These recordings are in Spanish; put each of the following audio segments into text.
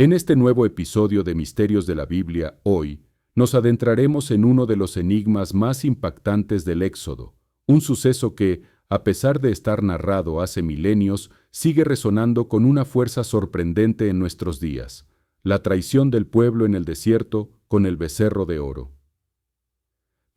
En este nuevo episodio de Misterios de la Biblia, hoy, nos adentraremos en uno de los enigmas más impactantes del Éxodo, un suceso que, a pesar de estar narrado hace milenios, sigue resonando con una fuerza sorprendente en nuestros días: la traición del pueblo en el desierto con el becerro de oro.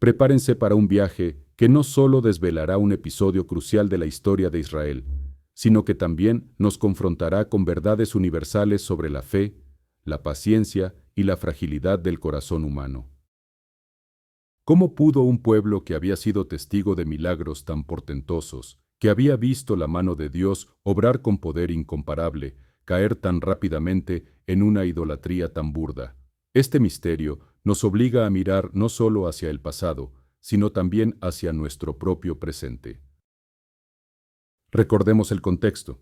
Prepárense para un viaje que no solo desvelará un episodio crucial de la historia de Israel, sino que también nos confrontará con verdades universales sobre la fe, la paciencia y la fragilidad del corazón humano. ¿Cómo pudo un pueblo que había sido testigo de milagros tan portentosos, que había visto la mano de Dios obrar con poder incomparable, caer tan rápidamente en una idolatría tan burda? Este misterio nos obliga a mirar no solo hacia el pasado, sino también hacia nuestro propio presente. Recordemos el contexto.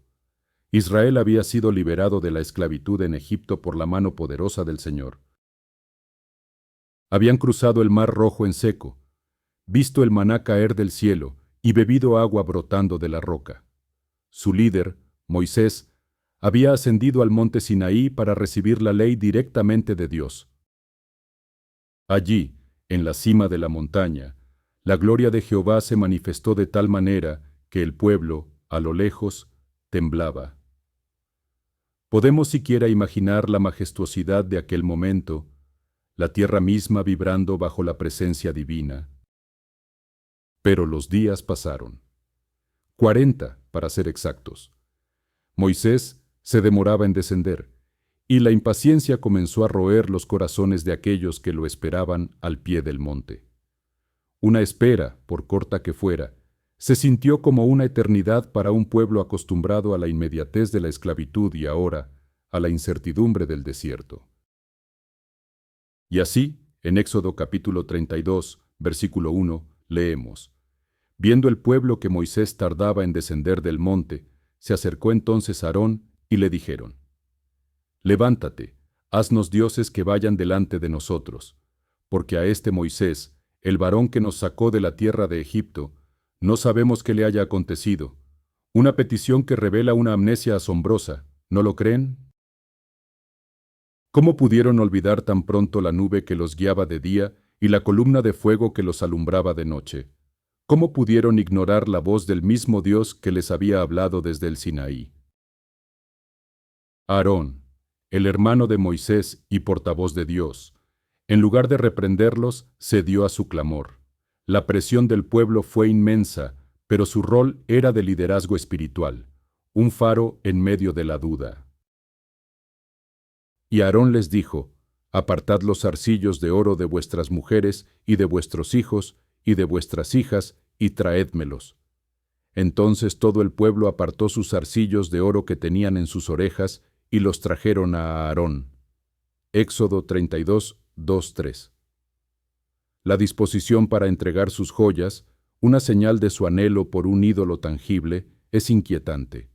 Israel había sido liberado de la esclavitud en Egipto por la mano poderosa del Señor. Habían cruzado el Mar Rojo en seco, visto el maná caer del cielo y bebido agua brotando de la roca. Su líder, Moisés, había ascendido al monte Sinaí para recibir la ley directamente de Dios. Allí, en la cima de la montaña, la gloria de Jehová se manifestó de tal manera que el pueblo, a lo lejos, temblaba. Podemos siquiera imaginar la majestuosidad de aquel momento, la tierra misma vibrando bajo la presencia divina. Pero los días pasaron. 40, para ser exactos. Moisés se demoraba en descender, y la impaciencia comenzó a roer los corazones de aquellos que lo esperaban al pie del monte. Una espera, por corta que fuera, se sintió como una eternidad para un pueblo acostumbrado a la inmediatez de la esclavitud y ahora a la incertidumbre del desierto. Y así, en Éxodo capítulo 32, versículo 1, leemos: Viendo el pueblo que Moisés tardaba en descender del monte, se acercó entonces Aarón y le dijeron: Levántate, haznos dioses que vayan delante de nosotros, porque a este Moisés, el varón que nos sacó de la tierra de Egipto, no sabemos qué le haya acontecido. Una petición que revela una amnesia asombrosa, ¿no lo creen? ¿Cómo pudieron olvidar tan pronto la nube que los guiaba de día y la columna de fuego que los alumbraba de noche? ¿Cómo pudieron ignorar la voz del mismo Dios que les había hablado desde el Sinaí? Aarón, el hermano de Moisés y portavoz de Dios, en lugar de reprenderlos, cedió a su clamor. La presión del pueblo fue inmensa, pero su rol era de liderazgo espiritual, un faro en medio de la duda. Y Aarón les dijo: Apartad los zarcillos de oro de vuestras mujeres y de vuestros hijos y de vuestras hijas, y traédmelos. Entonces todo el pueblo apartó sus zarcillos de oro que tenían en sus orejas y los trajeron a Aarón. Éxodo 32, 2-3. La disposición para entregar sus joyas, una señal de su anhelo por un ídolo tangible, es inquietante.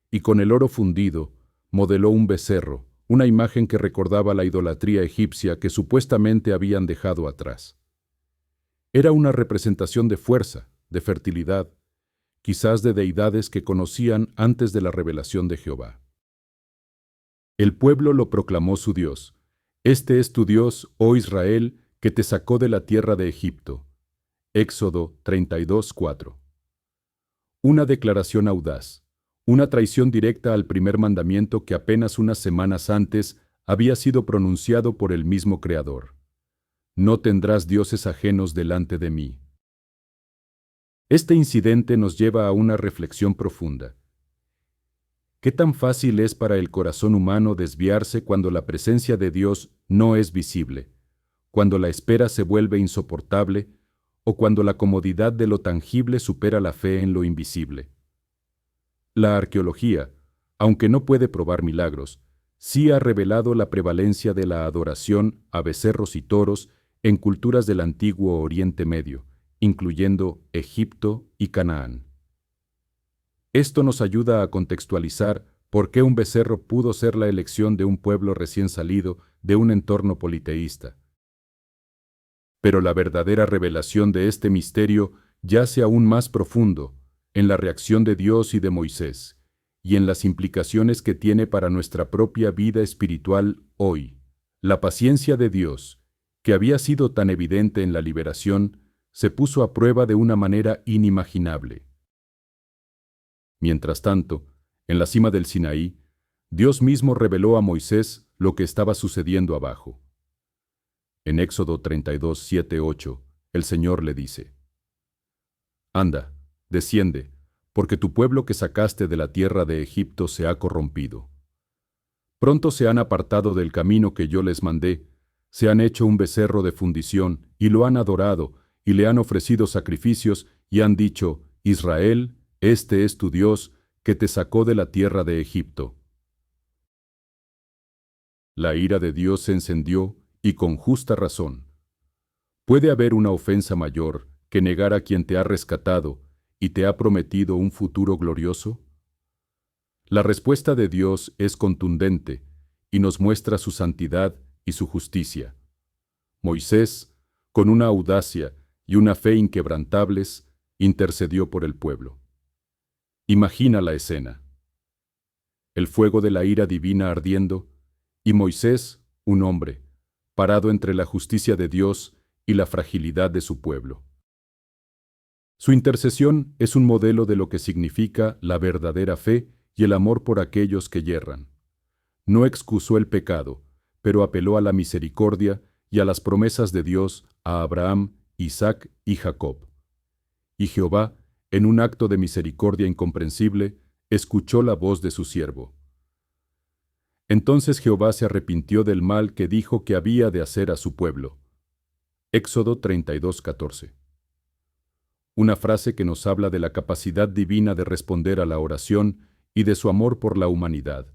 Y con el oro fundido, modeló un becerro, una imagen que recordaba la idolatría egipcia que supuestamente habían dejado atrás. Era una representación de fuerza, de fertilidad, quizás de deidades que conocían antes de la revelación de Jehová. El pueblo lo proclamó su Dios: Este es tu Dios, oh Israel, que te sacó de la tierra de Egipto. Éxodo 32:4. Una declaración audaz, una traición directa al primer mandamiento que apenas unas semanas antes había sido pronunciado por el mismo Creador: No tendrás dioses ajenos delante de mí. Este incidente nos lleva a una reflexión profunda. ¿Qué tan fácil es para el corazón humano desviarse cuando la presencia de Dios no es visible, cuando la espera se vuelve insoportable o cuando la comodidad de lo tangible supera la fe en lo invisible? La arqueología, aunque no puede probar milagros, sí ha revelado la prevalencia de la adoración a becerros y toros en culturas del antiguo Oriente Medio, incluyendo Egipto y Canaán. Esto nos ayuda a contextualizar por qué un becerro pudo ser la elección de un pueblo recién salido de un entorno politeísta. Pero la verdadera revelación de este misterio yace aún más profundo, en la reacción de Dios y de Moisés, y en las implicaciones que tiene para nuestra propia vida espiritual hoy. La paciencia de Dios, que había sido tan evidente en la liberación, se puso a prueba de una manera inimaginable. Mientras tanto, en la cima del Sinaí, Dios mismo reveló a Moisés lo que estaba sucediendo abajo. En Éxodo 32, 7, 8, el Señor le dice: Anda, desciende, porque tu pueblo que sacaste de la tierra de Egipto se ha corrompido. Pronto se han apartado del camino que yo les mandé, se han hecho un becerro de fundición, y lo han adorado, y le han ofrecido sacrificios, y han dicho: Israel, este es tu Dios, que te sacó de la tierra de Egipto. La ira de Dios se encendió, y con justa razón. ¿Puede haber una ofensa mayor que negar a quien te ha rescatado y te ha prometido un futuro glorioso? La respuesta de Dios es contundente y nos muestra su santidad y su justicia. Moisés, con una audacia y una fe inquebrantables, intercedió por el pueblo. Imagina la escena: el fuego de la ira divina ardiendo, y Moisés, un hombre, parado entre la justicia de Dios y la fragilidad de su pueblo. Su intercesión es un modelo de lo que significa la verdadera fe y el amor por aquellos que yerran. No excusó el pecado, pero apeló a la misericordia y a las promesas de Dios a Abraham, Isaac y Jacob. Y Jehová, en un acto de misericordia incomprensible, escuchó la voz de su siervo. Entonces Jehová se arrepintió del mal que dijo que había de hacer a su pueblo. Éxodo 32:14. Una frase que nos habla de la capacidad divina de responder a la oración y de su amor por la humanidad,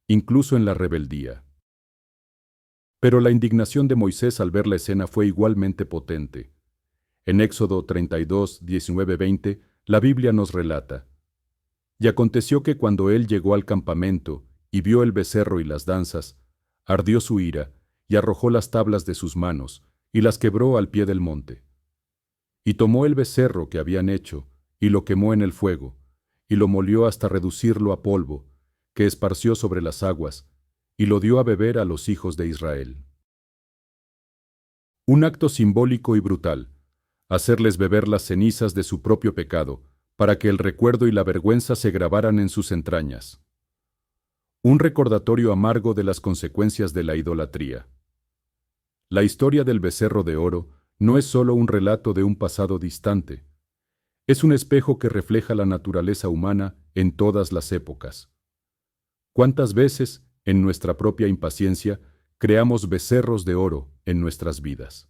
incluso en la rebeldía. Pero la indignación de Moisés al ver la escena fue igualmente potente. En Éxodo 32, 19, 20, la Biblia nos relata: Y aconteció que cuando él llegó al campamento y vio el becerro y las danzas, ardió su ira, y arrojó las tablas de sus manos, y las quebró al pie del monte. Y tomó el becerro que habían hecho, y lo quemó en el fuego, y lo molió hasta reducirlo a polvo, que esparció sobre las aguas, y lo dio a beber a los hijos de Israel. Un acto simbólico y brutal: hacerles beber las cenizas de su propio pecado, para que el recuerdo y la vergüenza se grabaran en sus entrañas. Un recordatorio amargo de las consecuencias de la idolatría. La historia del becerro de oro no es solo un relato de un pasado distante. Es un espejo que refleja la naturaleza humana en todas las épocas. ¿Cuántas veces, en nuestra propia impaciencia, creamos becerros de oro en nuestras vidas?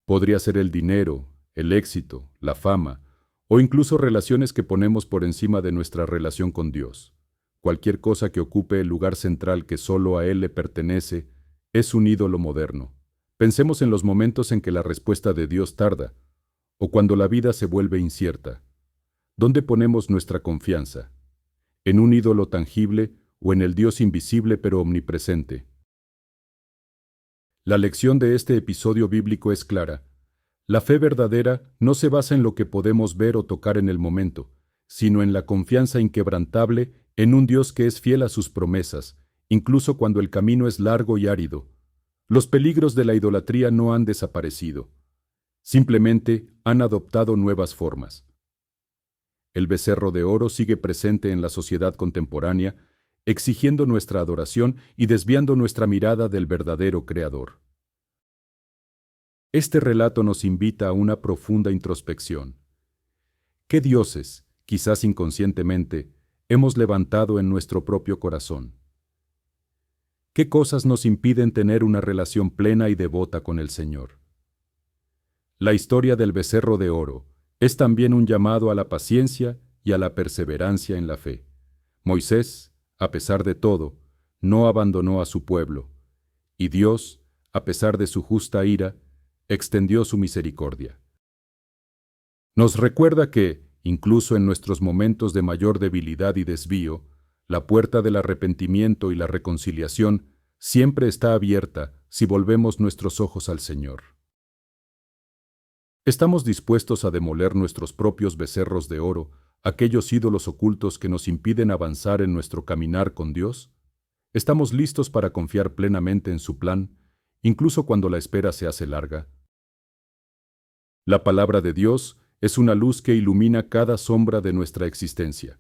Podría ser el dinero, el éxito, la fama, o incluso relaciones que ponemos por encima de nuestra relación con Dios. Cualquier cosa que ocupe el lugar central que solo a Él le pertenece es un ídolo moderno. Pensemos en los momentos en que la respuesta de Dios tarda, o cuando la vida se vuelve incierta. ¿Dónde ponemos nuestra confianza? ¿En un ídolo tangible o en el Dios invisible pero omnipresente? La lección de este episodio bíblico es clara. La fe verdadera no se basa en lo que podemos ver o tocar en el momento, sino en la confianza inquebrantable en un Dios que es fiel a sus promesas, incluso cuando el camino es largo y árido. Los peligros de la idolatría no han desaparecido. Simplemente han adoptado nuevas formas. El becerro de oro sigue presente en la sociedad contemporánea, exigiendo nuestra adoración y desviando nuestra mirada del verdadero Creador. Este relato nos invita a una profunda introspección. ¿Qué dioses, quizás inconscientemente, hemos levantado en nuestro propio corazón? ¿Qué cosas nos impiden tener una relación plena y devota con el Señor? La historia del becerro de oro es también un llamado a la paciencia y a la perseverancia en la fe. Moisés, a pesar de todo, no abandonó a su pueblo, y Dios, a pesar de su justa ira, extendió su misericordia. Nos recuerda que, incluso en nuestros momentos de mayor debilidad y desvío, la puerta del arrepentimiento y la reconciliación siempre está abierta si volvemos nuestros ojos al Señor. ¿Estamos dispuestos a demoler nuestros propios becerros de oro aquellos ídolos ocultos que nos impiden avanzar en nuestro caminar con Dios? ¿Estamos listos para confiar plenamente en su plan, incluso cuando la espera se hace larga? La palabra de Dios es una luz que ilumina cada sombra de nuestra existencia.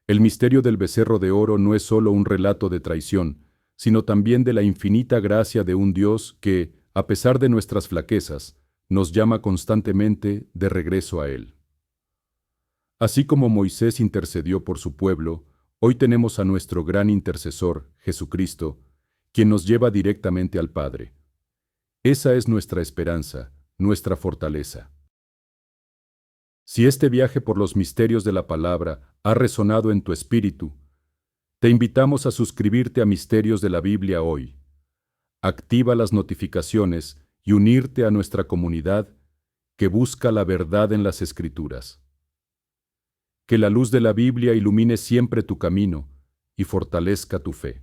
El misterio del becerro de oro no es solo un relato de traición, sino también de la infinita gracia de un Dios que, a pesar de nuestras flaquezas, nos llama constantemente de regreso a Él. Así como Moisés intercedió por su pueblo, hoy tenemos a nuestro gran intercesor, Jesucristo, quien nos lleva directamente al Padre. Esa es nuestra esperanza, nuestra fortaleza. Si este viaje por los misterios de la palabra ha resonado en tu espíritu, te invitamos a suscribirte a Misterios de la Biblia hoy. Activa las notificaciones y unirte a nuestra comunidad que busca la verdad en las Escrituras. Que la luz de la Biblia ilumine siempre tu camino y fortalezca tu fe.